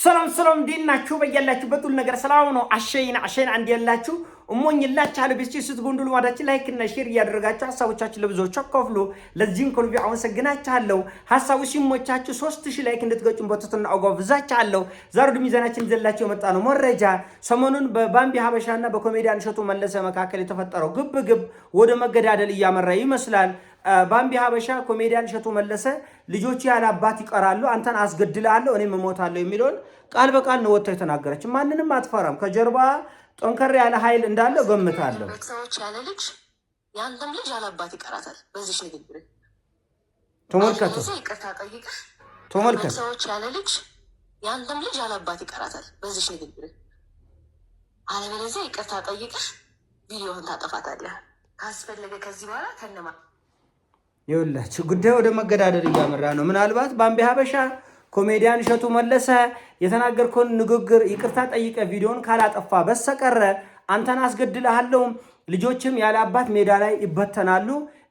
ሰላም እንዴናችሁ በያላችሁበት ሁሉ ነገር ሰላም ነው። አሸይን አንድ ያላችሁ እሞኝላችኋለሁ። በስቲ ስትጎንዱሉ ማዳችን ላይክ እና ሼር እያደረጋችሁ ሐሳቦቻችሁን ለብዙዎች አካፍሉ። ለዚህም ኮልቪ አመሰግናችኋለሁ። ሐሳቡ ሲሞቻችሁ 3000 ላይክ እንድትገጩን በትህትና አጓብዛችኋለሁ። ዛሬ ወደ ሚዛናችን ይዘንላችሁ የመጣ ነው መረጃ ሰሞኑን በባምቢ ሀበሻና በኮሜዲያን እሸቱ መለሰ መካከል የተፈጠረው ግብግብ ወደ መገዳደል እያመራ ይመስላል። ባምቢ ሀበሻ ኮሜዲያን እሸቱ መለሰ ልጆች ያለ አባት ይቀራሉ፣ አንተን አስገድላለሁ፣ እኔም እሞታለሁ የሚለውን ቃል በቃል ነው ወጥታ የተናገረች። ማንንም አትፈራም። ከጀርባ ጠንከር ያለ ኃይል እንዳለ ገምታለሁ። ሰዎች ያለ ልጅ ያንተም ልጅ ያለ አባት ይቀራታል። በዚህ ንግግር ተመልከቱ፣ ተመልከቱ። ሰዎች ያለ ልጅ ያንተም ልጅ ያለ አባት ይቀራታል። በዚህ ንግግር አለበለዚያ ይቅርታ ጠይቀህ ቪዲዮህን ታጠፋታለህ። ካስፈለገ ከዚህ በኋላ ከነማ ይኸውላችሁ ጉዳዩ ወደ መገዳደል እያመራ ነው። ምናልባት ባምቢ ሀበሻ ኮሜዲያን እሸቱ መለሰ የተናገርከውን ንግግር ይቅርታ ጠይቀ ቪዲዮን ካላጠፋ በስተቀር አንተን አስገድልሃለሁ፣ ልጆችም ያለ አባት ሜዳ ላይ ይበተናሉ፣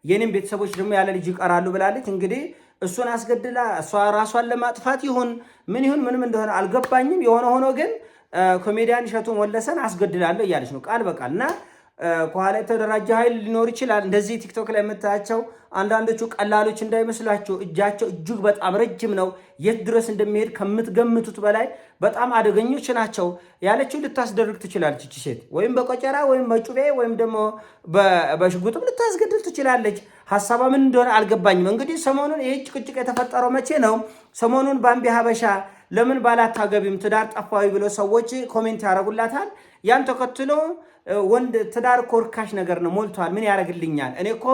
የኔም ቤተሰቦች ደግሞ ያለ ልጅ ይቀራሉ ብላለች። እንግዲህ እሱን አስገድላ እሷ ራሷን ለማጥፋት ይሁን ምን ይሁን ምንም እንደሆነ አልገባኝም። የሆነ ሆኖ ግን ኮሜዲያን እሸቱ መለሰን አስገድላለሁ እያለች ነው ቃል በቃል እና ከኋላ የተደራጀ ኃይል ሊኖር ይችላል። እንደዚህ ቲክቶክ ላይ የምታያቸው አንዳንዶቹ ቀላሎች እንዳይመስላችሁ እጃቸው እጅግ በጣም ረጅም ነው። የት ድረስ እንደሚሄድ ከምትገምቱት በላይ በጣም አደገኞች ናቸው። ያለችው ልታስደርግ ትችላለች እቺ ሴት፣ ወይም በቆጨራ ወይም በጩቤ ወይም ደግሞ በሽጉጥም ልታስገድል ትችላለች። ሀሳቧ ምን እንደሆነ አልገባኝም። እንግዲህ ሰሞኑን ይህ ጭቅጭቅ የተፈጠረው መቼ ነው? ሰሞኑን ባምቢ ሀበሻ ለምን ባላታገቢም ትዳር ጠፋዊ ብሎ ሰዎች ኮሜንት ያደርጉላታል። ያን ተከትሎ ወንድ ትዳር እኮ ርካሽ ነገር ነው ሞልቷል፣ ምን ያደርግልኛል? እኔ እኮ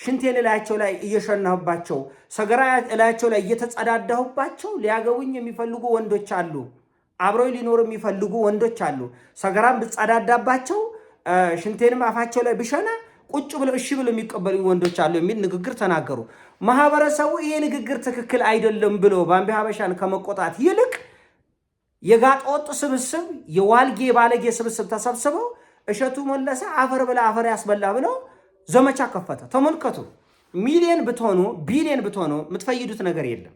ሽንቴን እላያቸው ላይ እየሸናሁባቸው ሰገራ እላያቸው ላይ እየተጸዳዳሁባቸው ሊያገቡኝ የሚፈልጉ ወንዶች አሉ፣ አብረው ሊኖሩ የሚፈልጉ ወንዶች አሉ። ሰገራም ብጸዳዳባቸው ሽንቴንም አፋቸው ላይ ብሸና ቁጭ ብለው እሺ ብለው የሚቀበሉ ወንዶች አሉ የሚል ንግግር ተናገሩ። ማህበረሰቡ ይሄ ንግግር ትክክል አይደለም ብሎ ባምቢ ሀበሻን ከመቆጣት ይልቅ የጋጠወጥ ስብስብ የዋልጌ ባለጌ ስብስብ ተሰብስበው እሸቱ መለሰ አፈር ብላ አፈር ያስበላ ብለው ዘመቻ ከፈተ። ተመልከቱ። ሚሊየን ብትሆኑ ቢሊየን ብትሆኑ የምትፈይዱት ነገር የለም።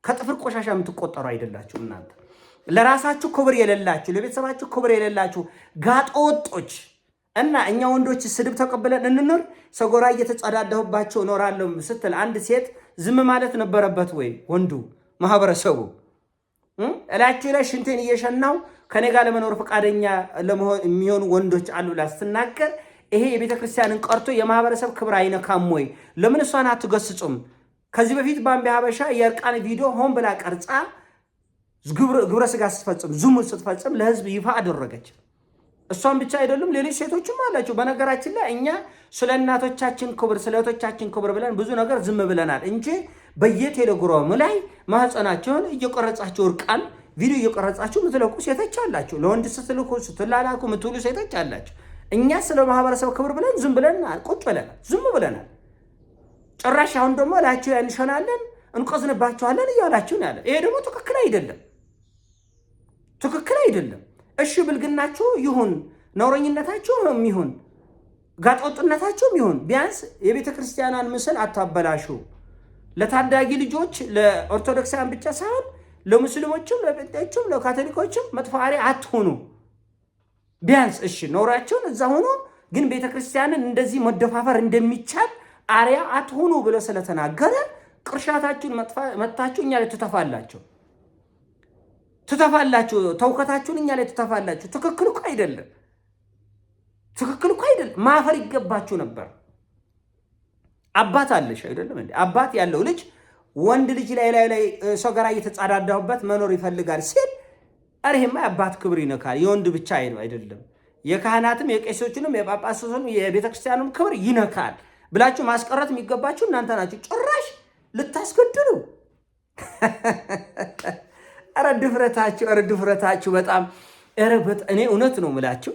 ከጥፍር ቆሻሻ የምትቆጠሩ አይደላችሁ እናንተ። ለራሳችሁ ክብር የሌላችሁ፣ ለቤተሰባችሁ ክብር የሌላችሁ ጋጠወጦች እና እኛ ወንዶች ስድብ ተቀብለን እንኖር? ሰጎራ እየተጸዳዳሁባቸው እኖራለሁ ስትል አንድ ሴት ዝም ማለት ነበረበት ወይ? ወንዱ ማህበረሰቡ እላችሁ ላይ ሽንቴን እየሸናው ከኔ ጋር ለመኖር ፈቃደኛ ለመሆን የሚሆኑ ወንዶች አሉ ብላ ስትናገር ይሄ የቤተ ክርስቲያንን ቀርቶ የማህበረሰብ ክብር አይነካም ወይ? ለምን እሷን አትገስጹም? ከዚህ በፊት ባምቢ ሀበሻ የእርቃን ቪዲዮ ሆን ብላ ቀርጻ ግብረ ስጋ ስትፈጽም ዝሙት ስትፈጽም ለህዝብ ይፋ አደረገች። እሷን ብቻ አይደሉም ሌሎች ሴቶችም አላቸው። በነገራችን ላይ እኛ ስለ እናቶቻችን ክብር ስለ እህቶቻችን ክብር ብለን ብዙ ነገር ዝም ብለናል እንጂ በየቴሌግራሙ ላይ ማህፀናቸውን እየቀረጻቸው እርቃን ቪዲዮ እየቀረጻችሁ ምትለቁ ሴቶች አላችሁ። ለወንድ ስትልኩ ስትላላኩ ምትውሉ ሴቶች አላችሁ። እኛ ስለ ማህበረሰብ ክብር ብለን ዝም ብለናል፣ ቁጭ ብለናል፣ ዝም ብለናል። ጭራሽ አሁን ደግሞ ላችሁ ያንሸናለን እንቆዝንባችኋለን እያላችሁ ነው ያለ። ይሄ ደግሞ ትክክል አይደለም፣ ትክክል አይደለም። እሺ ብልግናችሁ ይሁን፣ ነውረኝነታችሁ ይሁን፣ ጋጠወጥነታችሁም ይሁን፣ ቢያንስ የቤተ ክርስቲያኗን ምስል አታበላሹ። ለታዳጊ ልጆች ለኦርቶዶክሳውያን ብቻ ሳይሆን ለሙስሊሞችም ለጴንጤዎችም ለካቶሊኮችም መጥፎ አርአያ አትሆኑ። ቢያንስ እሺ ኖራቸውን እዛ ሆኖ ግን ቤተክርስቲያንን እንደዚህ መደፋፈር እንደሚቻል አርአያ አትሆኑ ብሎ ስለተናገረ ቅርሻታችሁን መታችሁ እኛ ላይ ትተፋላችሁ፣ ተውከታችሁን እኛ ላይ ትተፋላችሁ። ትክክል እኮ አይደለም፣ ትክክል እኮ አይደለም። ማፈር ይገባችሁ ነበር። አባት አለሽ አይደለም እንዴ? አባት ያለው ልጅ ወንድ ልጅ ላይ ሰገራ እየተጻዳዳሁበት መኖር ይፈልጋል ሲል አሬማ የአባት ክብር ይነካል። የወንድ ብቻ አይደለም፣ የካህናትም የቄሶችንም የጳጳሳቱንም የቤተክርስቲያኑም ክብር ይነካል ብላችሁ ማስቀረት የሚገባችሁ እናንተ ናችሁ። ጭራሽ ልታስገድሉ! ኧረ ድፍረታችሁ በጣም እኔ እውነት ነው የምላችሁ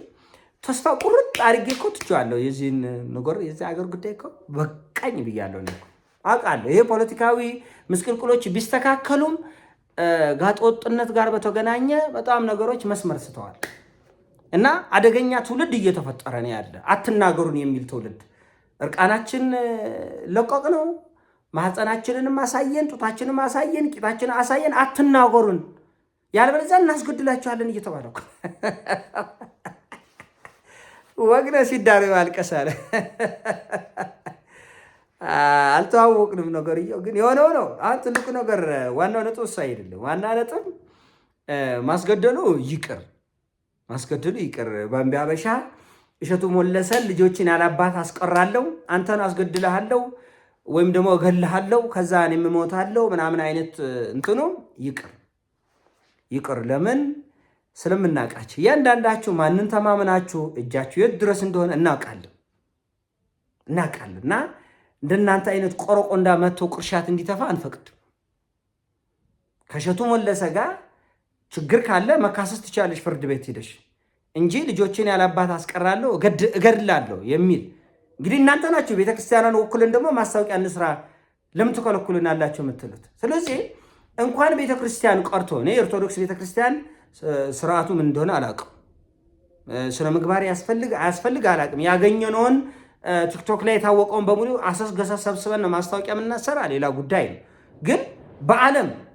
ተስፋ ቁርጥ አድርጌ እኮ ትቼዋለሁ። የዚህን ነገር የዚህ አገር ጉዳይ እኮ በቃኝ ብያለሁ ነው አውቃለሁ። ይሄ ፖለቲካዊ ምስቅልቅሎች ቢስተካከሉም ጋጠወጥነት ጋር በተገናኘ በጣም ነገሮች መስመር ስተዋል እና አደገኛ ትውልድ እየተፈጠረ ነው ያለ። አትናገሩን የሚል ትውልድ እርቃናችን ለቆቅ ነው። ማህፀናችንን ማሳየን፣ ጡታችንን ማሳየን፣ ቂጣችንን አሳየን። አትናገሩን ያለበለዚያ እናስገድላችኋለን እየተባለ እኮ ወግነ ሲዳሩ አልቀሳለ አልተዋወቅንም። ነገርየው ግን የሆነው ነው። አሁን ትልቁ ነገር ዋናው ነጥብ እሱ አይደለም። ዋና ነጥብ ማስገደሉ ይቅር፣ ማስገደሉ ይቅር። ባምቢ ሀበሻ እሸቱ መለሰን ልጆችን ያላባት አስቀራለሁ፣ አንተን አስገድልሃለሁ ወይም ደግሞ እገልሃለሁ፣ ከዛ እኔም እሞታለሁ ምናምን አይነት እንትኑ ይቅር፣ ይቅር። ለምን ስለምናውቃችሁ እያንዳንዳችሁ ማንን ተማምናችሁ እጃችሁ የት ድረስ እንደሆነ እናውቃለን እና እንደናንተ አይነት ቆረቆንዳ መጥቶ ቅርሻት እንዲተፋ አንፈቅድም። ከእሸቱ መለሰ ጋር ችግር ካለ መካሰስ ትችላለች ፍርድ ቤት ሄደሽ እንጂ ልጆችን ያላባት አስቀራለሁ እገድላለሁ የሚል እንግዲህ እናንተ ናችሁ ቤተክርስቲያኗን ወኩልን ደግሞ ማስታወቂያ እንስራ ለምን ትከለክሉናላችሁ የምትሉት። ስለዚህ እንኳን ቤተክርስቲያን ቀርቶ እኔ የኦርቶዶክስ ቤተክርስቲያን ስርዓቱ ምን እንደሆነ አላውቅም። ስነ ምግባር አያስፈልግ አላውቅም። ያገኘነውን ቲክቶክ ላይ የታወቀውን በሙሉ አሰስገሰስ ሰብስበን ነው ማስታወቂያ የምናሰራ ሌላ ጉዳይ ነው። ግን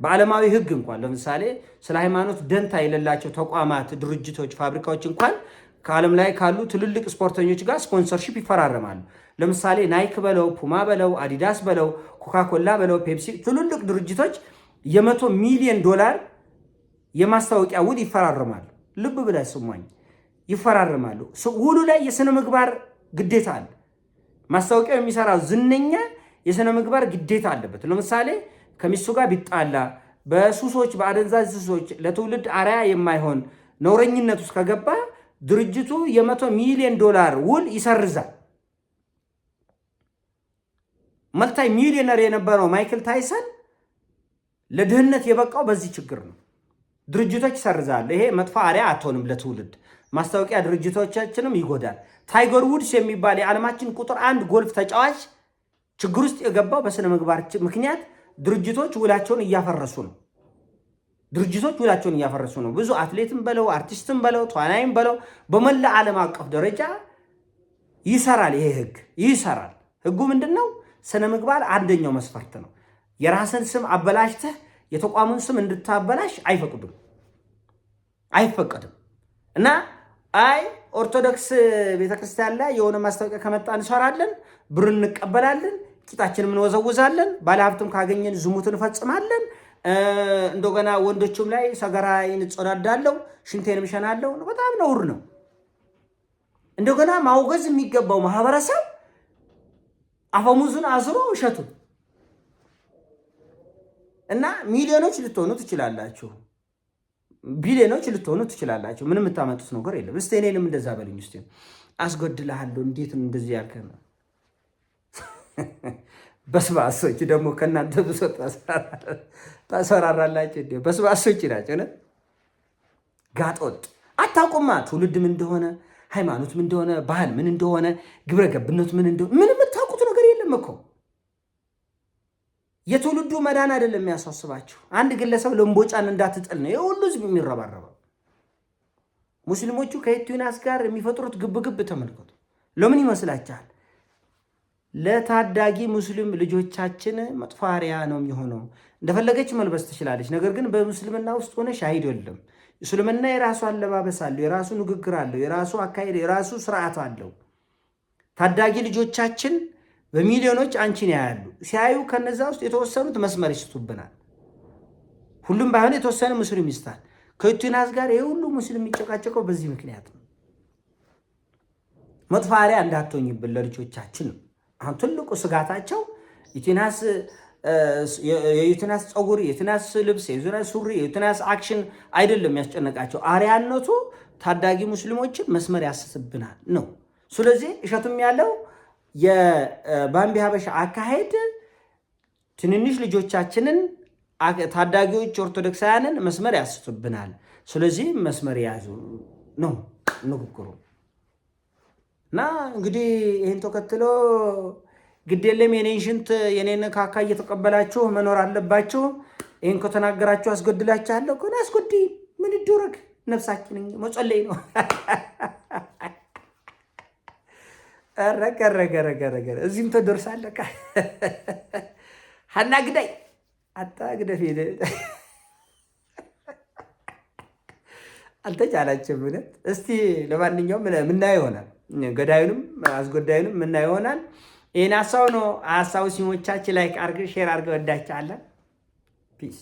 በዓለማዊ ህግ እንኳን ለምሳሌ ስለ ሃይማኖት ደንታ የሌላቸው ተቋማት፣ ድርጅቶች፣ ፋብሪካዎች እንኳን ከዓለም ላይ ካሉ ትልልቅ ስፖርተኞች ጋር ስፖንሰርሺፕ ይፈራረማሉ። ለምሳሌ ናይክ በለው፣ ፑማ በለው፣ አዲዳስ በለው፣ ኮካኮላ በለው፣ ፔፕሲ ትልልቅ ድርጅቶች $100 ሚሊዮን የማስታወቂያ ውል ይፈራረማሉ። ልብ ብለህ ስሟኝ፣ ይፈራረማሉ። ውሉ ላይ የሥነ ምግባር ግዴታ አለ። ማስታወቂያው የሚሰራው ዝነኛ የሥነ ምግባር ግዴታ አለበት። ለምሳሌ ከሚስቱ ጋር ቢጣላ በሱሶች በአደንዛዥ ሱሶች ለትውልድ አርያ የማይሆን ነውረኝነት ውስጥ ከገባ ድርጅቱ $100 ሚሊዮን ውል ይሰርዛል። መልታይ ሚሊዮነር የነበረው ማይክል ታይሰን ለድህነት የበቃው በዚህ ችግር ነው። ድርጅቶች ይሰርዛሉ። ይሄ መጥፎ አርያ አትሆንም ለትውልድ። ማስታወቂያ ድርጅቶቻችንም ይጎዳል። ታይገር ውድስ የሚባል የዓለማችን ቁጥር 1 ጎልፍ ተጫዋች ችግር ውስጥ የገባው በስነ ምግባር ምክንያት ድርጅቶች ውላቸውን እያፈረሱ ነው። ብዙ አትሌትም በለው አርቲስትም በለው ተዋናይም በለው በመላ ዓለም አቀፍ ደረጃ ይሰራል። ይሄ ህግ ይሰራል። ህጉ ምንድነው? ስነ ምግባር አንደኛው መስፈርት ነው። የራስን ስም አበላሽተህ የተቋሙን ስም እንድታበላሽ አይፈቀድም። እና ኦርቶዶክስ ቤተክርስቲያን ላይ የሆነ ማስታወቂያ ከመጣ እንሰራለን፣ ብር እንቀበላለን፣ ቂጣችንን እንወዘውዛለን፣ ባለሀብትም ካገኘን ዝሙት እንፈጽማለን፣ እንደገና ወንዶችም ላይ ሰገራ እንጸዳዳለሁ፣ ሽንቴንም ሸናለሁ። በጣም ነውር ነው። እንደገና ማውገዝ የሚገባው ማህበረሰብ አፈሙዙን አዝሮ እሸቱ እና ሚሊዮኖች ልትሆኑ ትችላላችሁ፣ ቢሊዮኖች ልትሆኑ ትችላላችሁ። ምንም የምታመጡት ነገር የለም። እስቲ እኔንም እንደዛ በልኝ። እስቲ አስገድልሃለሁ። እንዴት እንደዚህ ያልከኝ? በስባሶች ደግሞ ከእናንተ ብሶ ታሰራራላችሁ። እንዴ በስባሶች ናቸው። ነ ጋጦጥ አታውቁማ። ትውልድ ምን እንደሆነ፣ ሃይማኖት ምን እንደሆነ፣ ባህል ምን እንደሆነ፣ ግብረ ገብነት ምን እንደሆነ ምን የምታውቁት ነገር የለም እኮ። የትውልዱ መዳን አይደለም የሚያሳስባችሁ። አንድ ግለሰብ ለእምቦጫን እንዳትጥል ነው የሁሉ ህዝብ የሚረባረበው። ሙስሊሞቹ ከዩቲዩናስ ጋር የሚፈጥሩት ግብግብ ተመልከቱ። ለምን ይመስላችኋል? ለታዳጊ ሙስሊም ልጆቻችን መጥፎ አርአያ ነው የሚሆነው። እንደፈለገች መልበስ ትችላለች። ነገር ግን በሙስልምና ውስጥ ሆነሽ አይደለም። እስልምና የራሱ አለባበስ አለው፣ የራሱ ንግግር አለው፣ የራሱ አካሄድ፣ የራሱ ስርዓት አለው። ታዳጊ ልጆቻችን በሚሊዮኖች አንቺን ያያሉ። ሲያዩ ከነዛ ውስጥ የተወሰኑት መስመር ይስቱብናል። ሁሉም ባይሆን የተወሰነ ሙስሊም ይስታል። ከዩቲዩናስ ጋር የሁሉ ሙስሊም የሚጨቃጨቀው በዚህ ምክንያት ነው። መጥፎ አርአያ እንዳትሆኝብን ለልጆቻችን ነው። አሁን ትልቁ ስጋታቸው የዩቲዩናስ ፀጉር፣ የዩቲዩናስ ልብስ፣ የዩቲዩናስ ሱሪ፣ የዩቲዩናስ አክሽን አይደለም ያስጨነቃቸው። አርአያነቱ ታዳጊ ሙስሊሞችን መስመር ያስስብናል ነው። ስለዚህ እሸቱም ያለው የባምቢ ሀበሻ አካሄድ ትንንሽ ልጆቻችንን ታዳጊዎች ኦርቶዶክሳውያንን መስመር ያስቱብናል። ስለዚህ መስመር የያዙ ነው ንግግሩ። እና እንግዲህ ይህን ተከትሎ ግዴለም የኔን ሽንት የኔን ካካ እየተቀበላችሁ መኖር አለባችሁ። ይህን ከተናገራችሁ አስገድላችኋለሁ። ከሆነ አስገድ ምን ይደረግ? ነፍሳችን መጸለይ ነው። ረገረገረገረገ እዚህም ተደርሳለህ። ሀና ግዳይ አታ ግደፍ አልተቻላችም እውነት። እስቲ ለማንኛውም ምናየው ይሆናል። ገዳዩንም አስጎዳዩንም ምናየው ይሆናል። ይህን ሀሳብ ነው። ሀሳቡ ሲሞቻችን ላይክ አድርገህ ሼር አድርገህ ወዳችኋለን። ፒስ